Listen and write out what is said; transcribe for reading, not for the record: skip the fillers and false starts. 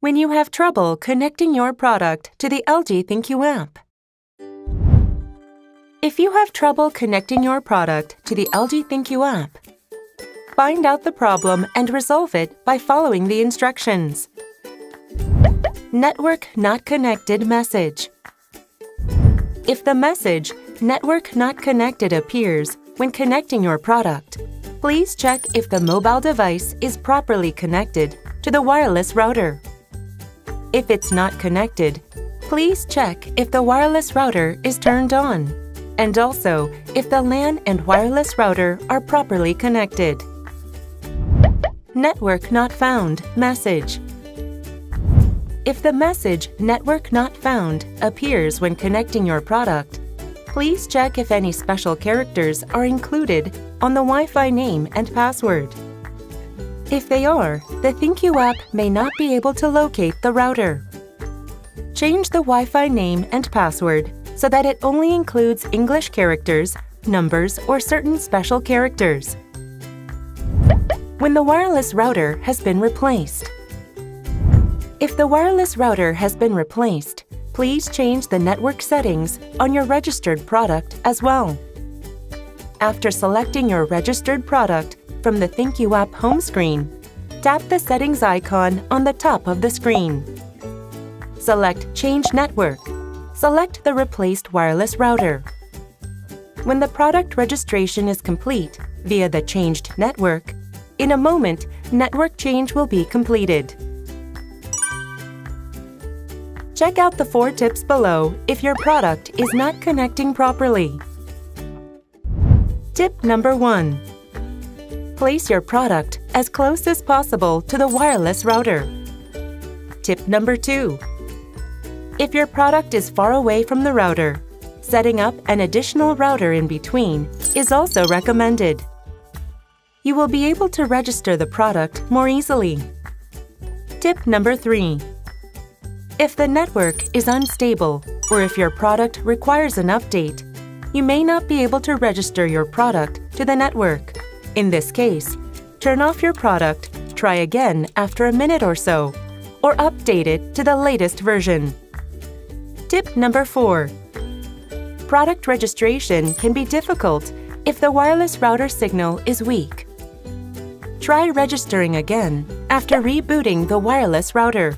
when you have trouble connecting your product to the LG ThinQ app. If you have trouble connecting your product to the LG ThinQ app, find out the problem and resolve it by following the instructions. Network not connected message. If the message "Network not connected" appears when connecting your product, please check if the mobile device is properly connected to the wireless router. If it's not connected, please check if the wireless router is turned on, and also if the LAN and wireless router are properly connected. Network not found message. If the message "Network not found" appears when connecting your product, please check if any special characters are included on the Wi-Fi name and password. If they are, the ThinQ app may not be able to locate the router. Change the Wi-Fi name and password so that it only includes English characters, numbers, or certain special characters. When the wireless router has been replaced. If the wireless router has been replaced, please change the network settings on your registered product as well. After selecting your registered product from the ThinQ app home screen, tap the settings icon on the top of the screen. Select Change Network. Select the replaced wireless router. When the product registration is complete via the changed network, in a moment, network change will be completed. Check out the 4 tips below if your product is not connecting properly. Tip number 1. Place your product as close as possible to the wireless router. Tip number 2. If your product is far away from the router, setting up an additional router in between is also recommended. You will be able to register the product more easily. Tip number 3. If the network is unstable or if your product requires an update, you may not be able to register your product to the network. In this case, turn off your product, try again after a minute or so, or update it to the latest version. Tip number 4. Product registration can be difficult if the wireless router signal is weak. Try registering again after rebooting the wireless router.